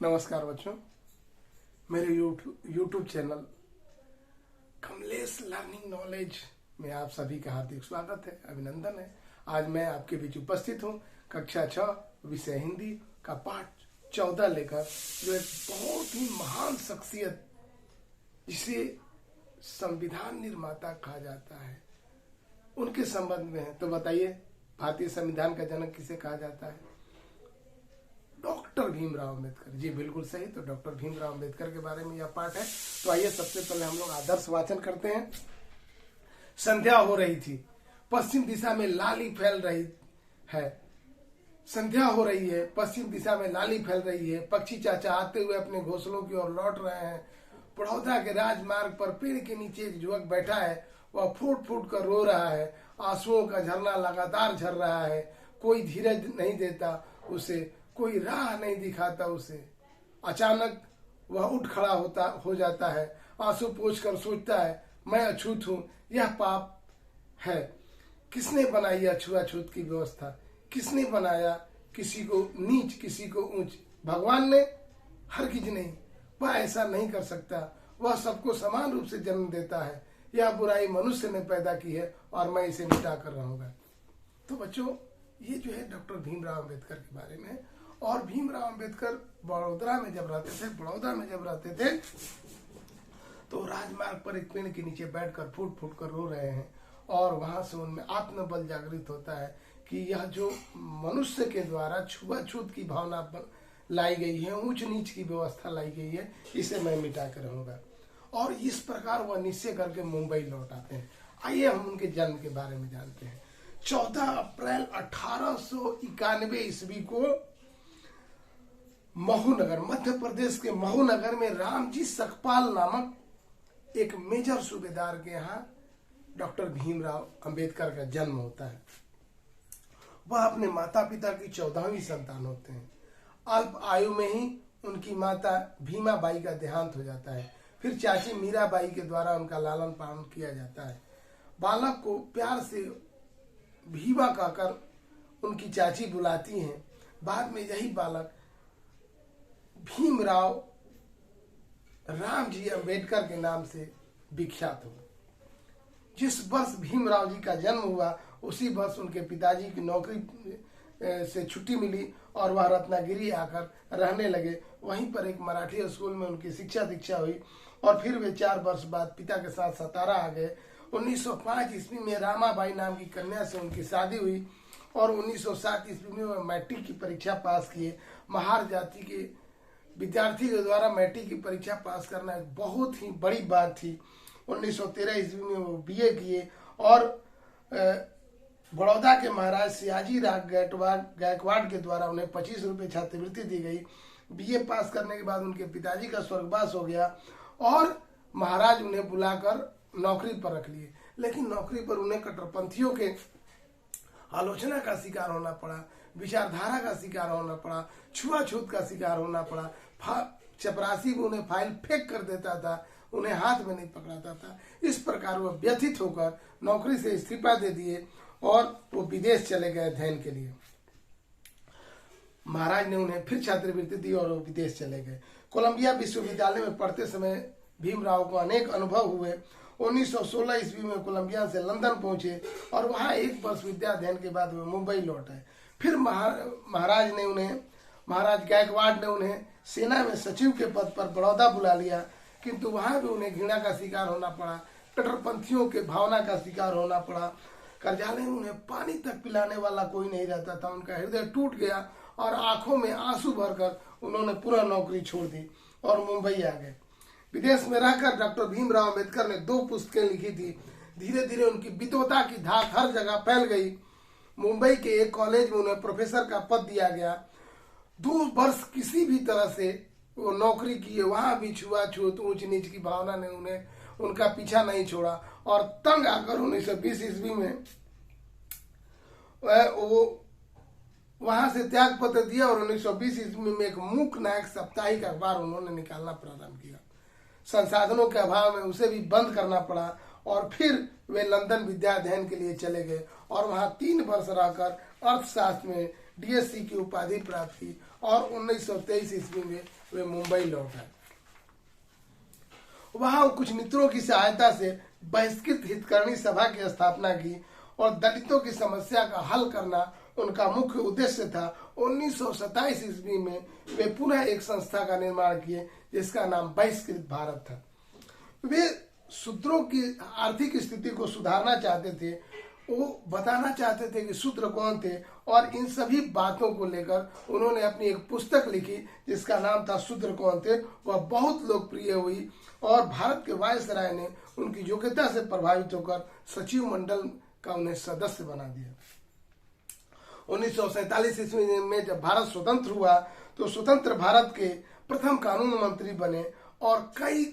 नमस्कार बच्चों, मेरे YouTube channel Kamlesh learning knowledge में आप सभी का हार्दिक स्वागत है, अभिनंदन है। आज मैं आपके बीच उपस्थित हूँ कक्षा 6 विषय हिंदी का पाठ 14 लेकर, जो एक बहुत ही महान शख्सियत जिसे संविधान निर्माता कहा जाता है उनके संबंध में है। तो बताइए, भारतीय संविधान का जनक किसे कहा जाता है? डॉक्टर भीमराव अम्बेडकर। जी बिल्कुल सही। तो डॉक्टर भीमराव अम्बेडकर के बारे में यह पाठ है। तो आइए सबसे पहले हम लोग आदर्श वाचन करते हैं। संध्या हो रही थी, पश्चिम दिशा में लाली फैल रही है। संध्या हो रही है, पश्चिम दिशा में लाली फैल रही है। पक्षी चाचा आते हुए अपने घोंसलों की ओर लौट रहे हैं। बड़ौदा के राजमार्ग पर पेड़ के नीचे एक युवक बैठा है। वह फूट फूट कर रो रहा है। आंसुओं का झरना लगातार झर रहा है। कोई धीरज नहीं देता उसे, कोई राह नहीं दिखाता उसे। अचानक वह उठ खड़ा हो जाता है। आंसू पोंछकर सोचता है, मैं अछूत हूँ, यह पाप है। किसने बनाई यह छुआछूत की व्यवस्था? किसने बनाया किसी को नीच किसी को ऊंच? भगवान ने? हरगिज नहीं, वह ऐसा नहीं कर सकता। वह सबको समान रूप से जन्म देता है। यह बुराई मनुष्य ने पैदा की है और मैं इसे मिटा कर रहूंगा। तो बच्चों, ये जो है डॉक्टर भीमराव अम्बेडकर के बारे में। और भीमराव अम्बेडकर बड़ौदा में जब रहते थे तो राजमार्ग पर एक पेड़ के नीचे बैठकर फूट फूट कर रो रहे हैं। और वहां से उनमें आत्मबल जागृत होता है कि यह जो मनुष्य के द्वारा छुआछूत की भावना लाई गई है, ऊंच नीच की व्यवस्था लाई गई है, इसे मैं मिटा कर रहूंगा। और इस प्रकार वह निश्चय करके मुंबई लौट आते हैं। आइए हम उनके जन्म के बारे में जानते हैं। 14 अप्रैल 1891 ईस्वी को महूनगर, मध्य प्रदेश के महूनगर में रामजी सकपाल नामक एक मेजर सूबेदार के यहाँ डॉक्टर भीमराव अंबेडकर का जन्म होता है। वह अपने माता पिता की 14वीं संतान होते हैं। अल्प आयु में ही उनकी माता भीमाबाई का देहांत हो जाता है। फिर चाची मीराबाई के द्वारा उनका लालन पालन किया जाता है। बालक को प्यार से भीमा कहकर उनकी चाची बुलाती हैं। बाद में यही बालक भीमराव रामजी अंबेडकर के नाम से विख्यात हुआ। जिस वर्ष भीमराव जी का जन्म हुआ उसी वर्ष उनके पिताजी की नौकरी से छुट्टी मिली और वह रत्नागिरी आकर रहने लगे। वहीं पर एक मराठी स्कूल में उनकी शिक्षा दीक्षा हुई और फिर वे 4 वर्ष बाद पिता के साथ सतारा आ गए। 1905 ईस्वी में रामाबाई नाम की कन्या से उनकी शादी हुई और 1907 ईस्वी में वह मैट्रिक की परीक्षा पास किए। महार जाति के विद्यार्थी के द्वारा मैट्रिक की परीक्षा पास करना एक बहुत ही बड़ी बात थी। 1913 ईस्वी में वो बीए किए और बड़ौदा के महाराज सियाजी राव गायकवाड़ के द्वारा उन्हें 25 रुपये छात्रवृत्ति दी गई। बीए पास करने के बाद उनके पिताजी का स्वर्गवास हो गया और महाराज उन्हें बुलाकर नौकरी पर रख लिए। लेकिन नौकरी पर उन्हें कट्टरपंथियों के आलोचना का शिकार होना पड़ा, विचारधारा का शिकार होना पड़ा, छुआछूत का शिकार होना पड़ा। चपरासी भी उन्हें फाइल फेंक कर देता था, उन्हें हाथ में नहीं पकड़ाता था। इस प्रकार वह व्यथित होकर नौकरी से इस्तीफा दे दिए और वो विदेश चले गए अध्ययन के लिए। महाराज ने उन्हें फिर छात्रवृत्ति दी और वो विदेश चले गए। कोलंबिया विश्वविद्यालय में पढ़ते समय भीमराव को अनेक अनुभव हुए। 1916 ईस्वी में कोलंबिया से लंदन पहुंचे और वहां 1 वर्ष विद्या अध्ययन के बाद वे मुंबई लौट आए। फिर महाराज गायकवाड़ ने उन्हें सेना में सचिव के पद पर बड़ौदा बुला लिया, किंतु वहां भी उन्हें घृणा का शिकार होना पड़ा, कट्टरपंथियों के भावना का शिकार होना पड़ा। कार्यालय में उन्हें पानी तक पिलाने वाला कोई नहीं रहता था। उनका हृदय टूट गया और आंखों में आंसू भरकर उन्होंने पुनः नौकरी छोड़ दी और मुंबई आ गए। विदेश में रहकर डॉक्टर भीमराव अम्बेडकर ने 2 पुस्तकें लिखी थी। धीरे धीरे उनकी विद्वता की धाक हर जगह फैल गई। मुंबई के एक कॉलेज में उन्हें प्रोफेसर का पद दिया गया। 2 वर्ष किसी भी तरह से वो नौकरी किए। वहां भी छुआछूत ऊंच नीच की भावना ने उन्हें उनका पीछा नहीं छोड़ा और तंग आकर 1920 ईस्वी में वो वहां से त्याग पत्र दिया और 1920 ईस्वी में एक मूक नायक साप्ताहिक अखबार उन्होंने निकालना प्रारंभ किया। संसाधनों के अभाव में उसे भी बंद करना पड़ा और फिर वे लंदन विद्या अध्ययन के लिए चले गए और वहां 3 वर्ष रहकर अर्थशास्त्र में डीएससी की उपाधि प्राप्त की और 1923 ईस्वी में वे मुंबई लौट आए। वहां कुछ मित्रों की सहायता से बहिष्कृत हितकर्णी सभा की स्थापना की और दलितों की समस्या का हल करना उनका मुख्य उद्देश्य था। 1927 ईस्वी में वे पुनः एक संस्था का निर्माण किए जिसका नाम बहिष्कृत भारत था। वे शूद्रों की आर्थिक स्थिति को सुधारना चाहते थे, वो बताना चाहते थे कि शूद्र कौन थे, और इन सभी बातों को लेकर उन्होंने अपनी एक पुस्तक लिखी जिसका नाम था शूद्र कौन थे। वह बहुत लोकप्रिय हुई और भारत के वायसराय ने उनकी योग्यता से प्रभावित होकर सचिव मंडल का उन्हें सदस्य बना दिया। 1947 ईस्वी में जब भारत स्वतंत्र हुआ तो स्वतंत्र भारत के प्रथम कानून मंत्री बने और कई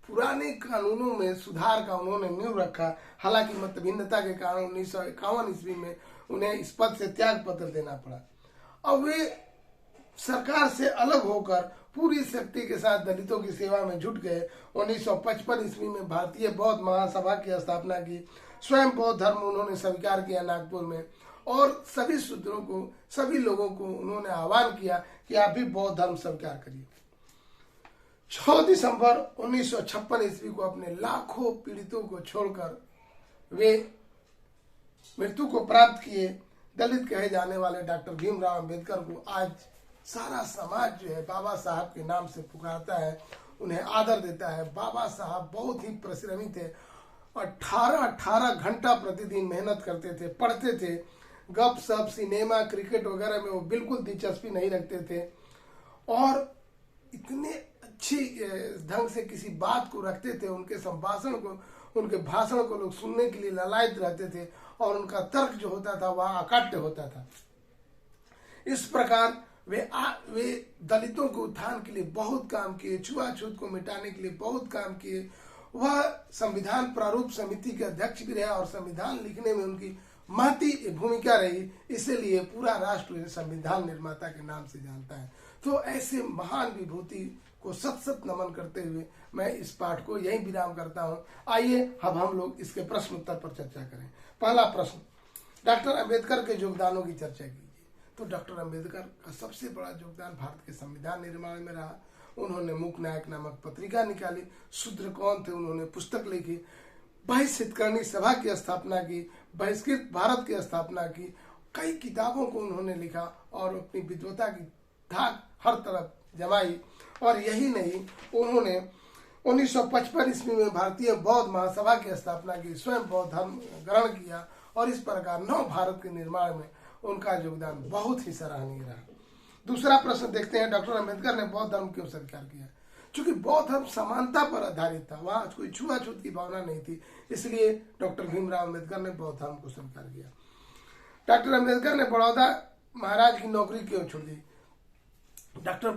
पुराने कानूनों में सुधार का उन्होंने नींव रखा। हालांकि मतभिन्नता के कारण 1951 ईस्वी में उन्हें इस पद से त्याग पत्र देना पड़ा। अब वे सरकार से अलग होकर पूरी शक्ति के साथ दलितों की सेवा में जुट गए। 1955 ईस्वी में भारतीय बौद्ध महासभा की स्थापना की। स्वयं बौद्ध धर्म उन्होंने स्वीकार किया नागपुर में और सभी शूद्रों को, सभी लोगों को उन्होंने आह्वान किया कि आप भी बौद्ध धर्म स्वीकार करिए। 6 दिसंबर 1956 ईस्वी को अपने लाखों पीड़ितों को छोड़कर वे मृत्यु को प्राप्त किए। दलित कहे जाने वाले डॉक्टर भीमराव अंबेडकर को आज सारा समाज जो है बाबा साहब के नाम से पुकारता है, उन्हें आदर देता है। बाबा साहब बहुत ही परिश्रमी थे, 18 घंटा प्रतिदिन मेहनत करते थे, पढ़ते थे। गप सप, सिनेमा, क्रिकेट वगैरह में वो बिल्कुल दिलचस्पी नहीं रखते थे और इतने अच्छी ढंग से किसी बात को रखते थे। उनके संभाषण को, उनके भाषण को लोग सुनने के लिए ललायत रहते थे और उनका तर्क जो होता था वह अकाट्य होता था। इस प्रकार वे दलितों के उत्थान के लिए बहुत काम किए, छुआछूत को मिटाने के लिए बहुत काम किए। वह संविधान प्रारूप समिति के अध्यक्ष भी रहे और संविधान लिखने में उनकी महती भूमिका रही। इसीलिए पूरा राष्ट्र संविधान निर्माता के नाम से जानता है। तो ऐसे महान विभूति को सत सत नमन करते हुए मैं इस पाठ को यही विराम करता हूँ। आइए अब हम लोग इसके प्रश्न उत्तर पर चर्चा करें। पहला प्रश्न, डॉक्टर अंबेडकर के योगदानों की चर्चा कीजिए। तो डॉक्टर अंबेडकर का सबसे बड़ा योगदान भारत के संविधान निर्माण में रहा। उन्होंने मूक नायक नामक पत्रिका निकाली, शूद्र कौन थे उन्होंने पुस्तक लिखी, बहिष्कृत हितकर्णी सभा की स्थापना की, बहिष्कृत भारत की स्थापना की, कई किताबों को उन्होंने लिखा और अपनी विद्वता की धाक हर तरफ जमाई। और यही नहीं, उन्होंने 1955 ईस्वी में भारतीय बौद्ध महासभा की स्थापना की, स्वयं बौद्ध धर्म ग्रहण किया और इस प्रकार नव भारत के निर्माण में उनका योगदान बहुत ही सराहनीय रहा। दूसरा प्रश्न देखते हैं, डॉक्टर अंबेडकर ने बौद्ध धर्म क्यों स्वीकार किया? क्योंकि बौद्ध धर्म समानता पर आधारित था, वहां कोई छुआछूत की भावना नहीं थी, इसलिए डॉक्टर भीमराव अंबेडकर ने बौद्ध धर्म को स्वीकार किया। डॉक्टर अंबेडकर ने बड़ौदा महाराज की नौकरी क्यों छोड़ दी? डॉक्टर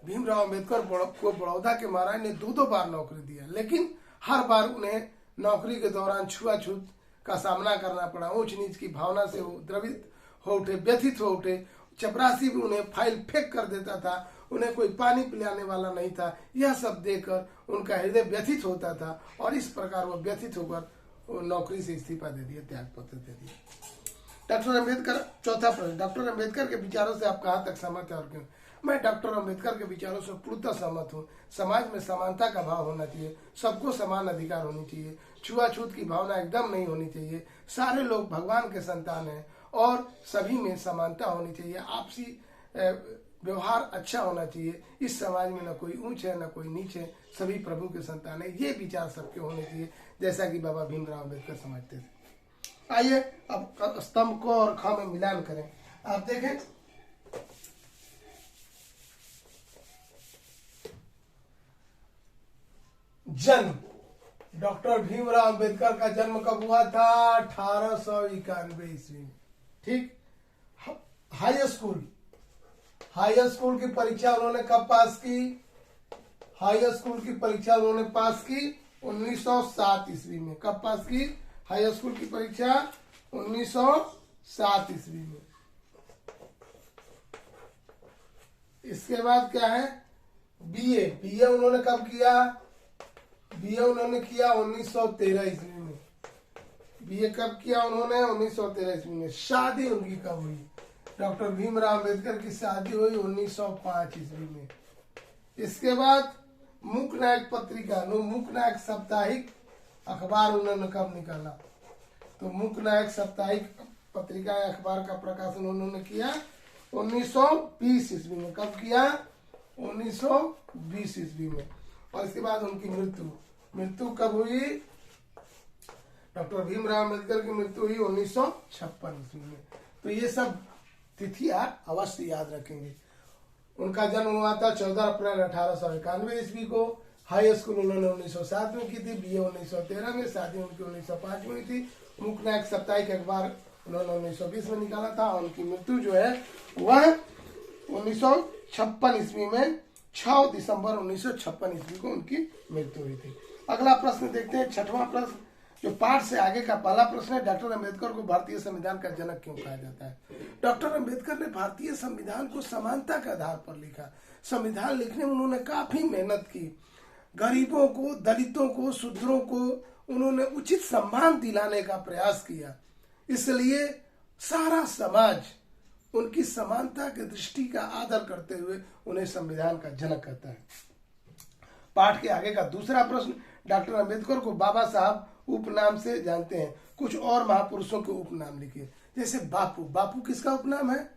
भीमराव अंबेडकर को बड़ौदा के महाराज ने 2 बार नौकरी दिया, लेकिन हर बार उन्हें नौकरी के दौरान छुआछूत का सामना करना पड़ा। ऊंच नीच की भावना से वो द्रवित हो उठे, व्यथित हो उठे। चपरासी भी उन्हें फाइल फेंक कर देता था, उन्हें कोई पानी पिलाने वाला नहीं था। यह सब देखकर उनका हृदय व्यथित होता था और इस प्रकार वो व्यथित होकर नौकरी से इस्तीफा दे दिया, त्याग पत्र दे दिया। डॉक्टर अंबेडकर, चौथा प्रश्न, डॉक्टर अंबेडकर के विचारों से आप कहाँ तक सहमत हैं और क्यों? मैं डॉक्टर अंबेडकर के विचारों से पूर्णतः सहमत हूँ। समाज में समानता का भाव होना चाहिए, सबको समान अधिकार होनी चाहिए, छुआछूत की भावना एकदम नहीं होनी चाहिए। सारे लोग भगवान के संतान हैं और सभी में समानता होनी चाहिए, आपसी व्यवहार अच्छा होना चाहिए। इस समाज में न कोई ऊंच है न कोई नीच है, सभी प्रभु के संतान है। ये विचार सबके होने चाहिए, जैसा कि बाबा भीमराव अंबेडकर समझते थे। आइए अब स्तंभ को और ख में मिलान करें। आप देखें, जन्म, डॉक्टर भीमराव अंबेडकर का जन्म कब हुआ था? 1891 ईस्वी में। ठीक। हाई स्कूल की परीक्षा उन्होंने कब पास की? हाई स्कूल की परीक्षा उन्होंने पास की 1907 ईस्वी में। कब पास की हाई स्कूल की परीक्षा? 1907 ईस्वी में। इसके बाद क्या है? बीए उन्होंने कब किया? बीए उन्होंने किया 1913 ईस्वी में। बीए कब किया उन्होंने? 1913 ईस्वी में। शादी उनकी कब हुई? डॉक्टर भीमराव अम्बेडकर की शादी हुई 1905 ईस्वी में। इसके बाद मूकनायक पत्रिका मूकनायक साप्ताहिक अखबार उन्होंने कब निकाला? तो मूकनायक साप्ताहिक पत्रिका या अखबार का प्रकाशन उन्होंने किया 1920 ईस्वी में। कब किया? 1920 ईस्वी में। और इसके बाद उनकी मृत्यु कब हुई? डॉक्टर भीमराव अम्बेडकर की मृत्यु हुई 1956 ईस्वी में। तो ये सब तिथि आप अवश्य याद रखेंगे। उनका जन्म हुआ था 14 अप्रैल 1891 ईस्वी को। हाई स्कूल उन्होंने 1907 में की थी, BA 1913 में, शादी उनकी 1905 में हुई थी। मूकनायक साप्ताहिक अखबार उन्होंने 1920 में निकाला था। और उनकी मृत्यु जो है वह 1956 ईस्वी में 6 दिसंबर 1956 ईस्वी को उनकी मृत्यु हुई थी। अगला प्रश्न देखते हैं, 6वां प्रश्न जो पाठ से आगे का पहला प्रश्न है। डॉक्टर अम्बेडकर को भारतीय संविधान का जनक क्यों कहा जाता है? डॉक्टर अम्बेडकर ने भारतीय संविधान को समानता के आधार पर लिखा। संविधान लिखने में उन्होंने काफी मेहनत की। गरीबों को, दलितों को, शूद्रों को उन्होंने उचित सम्मान दिलाने का प्रयास किया। इसलिए सारा समाज उनकी समानता की दृष्टि का आदर करते हुए उन्हें संविधान का जनक कहता है। पाठ के आगे का दूसरा प्रश्न, डॉक्टर अम्बेडकर को बाबा साहब उपनाम से जानते हैं। कुछ और महापुरुषों के उपनाम लिखिए। जैसे बापू किसका उपनाम है?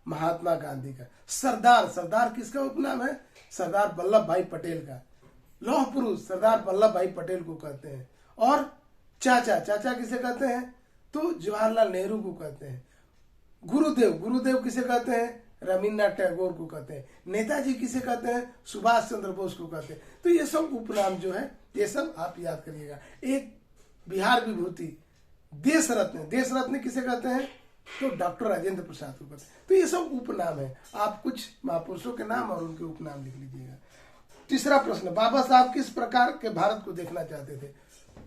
महात्मा गांधी का। सरदार किसका उपनाम है? सरदार वल्लभ भाई पटेल का। लौह पुरुष सरदार वल्लभ भाई पटेल को कहते हैं। और चाचा किसे कहते हैं? तो जवाहरलाल नेहरू को कहते हैं। गुरुदेव किसे कहते हैं? रविन्द्रनाथ टैगोर को कहते हैं। नेताजी किसे कहते हैं? सुभाष चंद्र बोस को कहते हैं। तो ये सब उपनाम जो है ये सब आप याद करिएगा। एक बिहार विभूति, देश रत्न किसे कहते हैं? तो डॉक्टर राजेंद्र प्रसाद को कहते हैं। तो ये सब उपनाम है। आप कुछ महापुरुषों के नाम और उनके उपनाम लिख लीजिएगा। तीसरा प्रश्न, बाबा साहब किस प्रकार के भारत को देखना चाहते थे?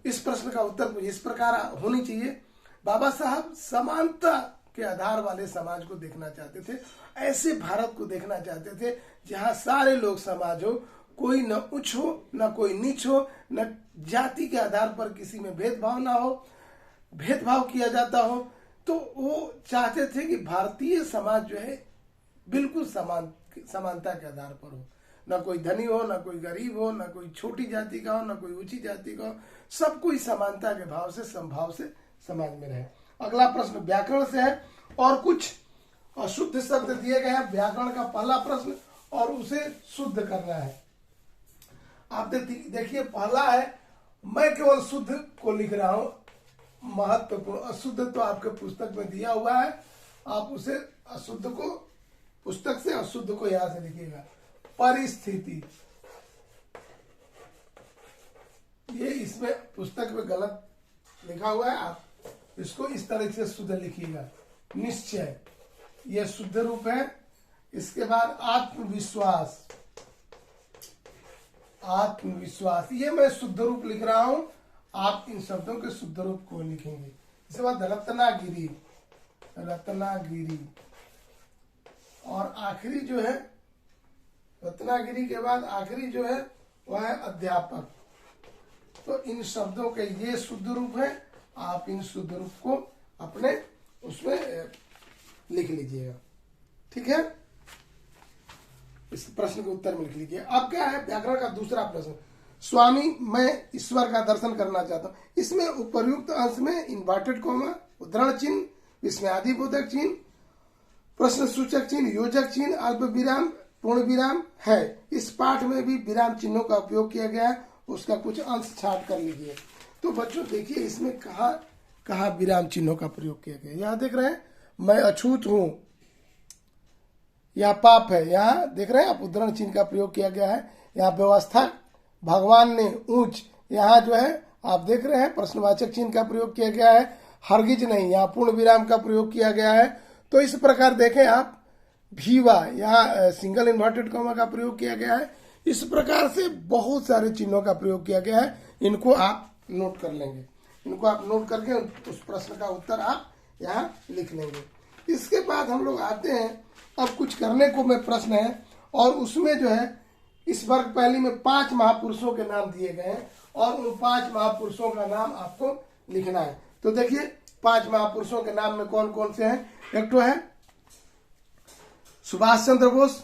इस प्रश्न का उत्तर मुझे इस प्रकार होनी चाहिए। बाबा साहब समानता के आधार वाले समाज को देखना चाहते थे। ऐसे भारत को देखना चाहते थे जहां सारे लोग समाज हो, कोई न उच्च हो न कोई नीच हो, न जाति के आधार पर किसी में भेदभाव ना हो, भेदभाव किया जाता हो। तो वो चाहते थे कि भारतीय समाज जो है बिल्कुल समानता के आधार पर हो। न कोई धनी हो, न कोई गरीब हो, न कोई छोटी जाति का हो, न कोई ऊंची जाति का हो। सब कोई समानता के भाव से समभाव से समाज में रहे। अगला प्रश्न व्याकरण से है और कुछ अशुद्ध शब्द दिए गए हैं। व्याकरण का पहला प्रश्न और उसे शुद्ध करना है। आप देखिए, पहला है, मैं केवल शुद्ध को लिख रहा हूं। महत्वपूर्ण अशुद्ध तो आपके पुस्तक में दिया हुआ है, आप उसे अशुद्ध को पुस्तक से अशुद्ध को यहां से लिखिएगा। परिस्थिति, ये इसमें पुस्तक में गलत लिखा हुआ है, आप इसको इस तरह से शुद्ध लिखिएगा। निश्चय, यह शुद्ध रूप है। इसके बाद आत्मविश्वास, ये मैं शुद्ध रूप लिख रहा हूं, आप इन शब्दों के शुद्ध रूप को लिखेंगे। इसके बाद रत्नागिरी और आखिरी जो है, रत्नागिरी के बाद आखिरी जो है वह है अध्यापक। तो इन शब्दों के ये शुद्ध रूप है, आप इन शुद्ध रूप को अपने उसमें लिख लीजिएगा। ठीक है, इस प्रश्न के उत्तर में लिख लीजिए। अब क्या है व्याकरण का दूसरा प्रश्न, स्वामी मैं ईश्वर का दर्शन करना चाहता हूं। इसमें उपर्युक्त अंश में इन्वर्टेड कॉमा, उद्धरण चिन्ह, विस्मयादि बोधक चिन्ह, प्रश्न सूचक चिन्ह, योजक चिन्ह, अल्प विराम, पूर्ण विराम है। इस पाठ में भी विराम चिन्हों का उपयोग किया गया है, उसका कुछ अंश छाट कर लीजिए। तो बच्चों देखिए इसमें कहा विराम चिन्हों का प्रयोग किया गया। यहाँ देख रहे हैं, मैं अछूत हूं, यह पाप है। यहाँ देख रहे हैं आप, उद्धरण चिन्ह का प्रयोग किया गया है। यहाँ व्यवस्था, भगवान ने, ऊंच, यहाँ जो है आप देख रहे हैं प्रश्नवाचक चिन्ह का प्रयोग किया गया है। हरगिज नहीं, यहाँ पूर्ण विराम का प्रयोग किया गया है। तो इस प्रकार देखें आप, भीवा, यहाँ सिंगल इन्वर्टेड कॉमा का प्रयोग किया गया है। इस प्रकार से बहुत सारे चिन्हों का प्रयोग किया गया है। इनको आप नोट कर लेंगे, इनको आप नोट करके उस प्रश्न का उत्तर आप यहाँ लिख लेंगे। इसके बाद हम लोग आते हैं, अब कुछ करने को में प्रश्न है और उसमें जो है इस वर्ग पहली में 5 महापुरुषों के नाम दिए गए हैं और उन 5 महापुरुषों का नाम आपको लिखना है। तो देखिए 5 महापुरुषों के नाम में कौन कौन से हैं। एक तो है सुभाष चंद्र बोस,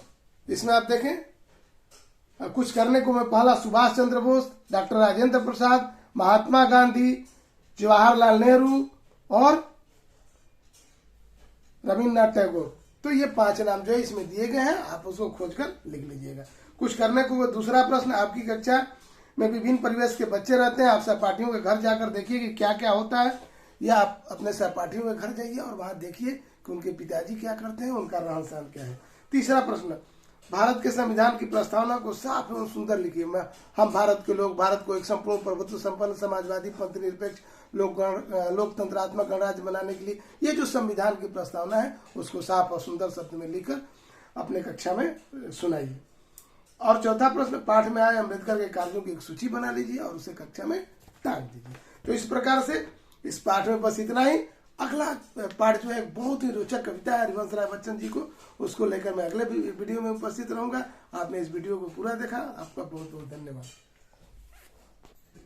इसमें आप देखें कुछ करने को मैं पहला सुभाष चंद्र बोस, डॉक्टर राजेंद्र प्रसाद, महात्मा गांधी, जवाहरलाल नेहरू और रविन्द्रनाथ टैगोर। तो ये 5 नाम जो है इसमें दिए गए हैं, आप उसको खोजकर लिख लीजिएगा। कुछ करने को दूसरा प्रश्न, आपकी कक्षा में विभिन्न परिवेश के बच्चे रहते हैं, आप सहपाठियों के घर जाकर देखिए कि क्या क्या होता है, या आप अपने सहपाठियों के घर जाइए और वहां देखिए कि उनके पिताजी क्या करते हैं, उनका रहन सहन क्या है। तीसरा प्रश्न, भारत के संविधान की प्रस्तावना को साफ एवं सुंदर लिखिए। हम भारत के लोग भारत को एक संपूर्ण प्रभुत्व संपन्न समाजवादी पंथ निरपेक्ष लोकतंत्रात्मक गणराज्य बनाने के लिए ये जो संविधान की प्रस्तावना है उसको साफ और सुंदर शब्द में लिखकर अपने कक्षा में सुनाइए। और चौथा प्रश्न, पाठ में आए अम्बेडकर के कार्यों की एक सूची बना लीजिए और उसे कक्षा में टांग दीजिए। तो इस प्रकार से इस पाठ में बस इतना ही। अगला पाठ जो है बहुत ही रोचक कविता है हरिवंश राय बच्चन जी को, उसको लेकर मैं अगले वीडियो में उपस्थित रहूंगा। आपने इस वीडियो को पूरा देखा, आपका बहुत बहुत धन्यवाद।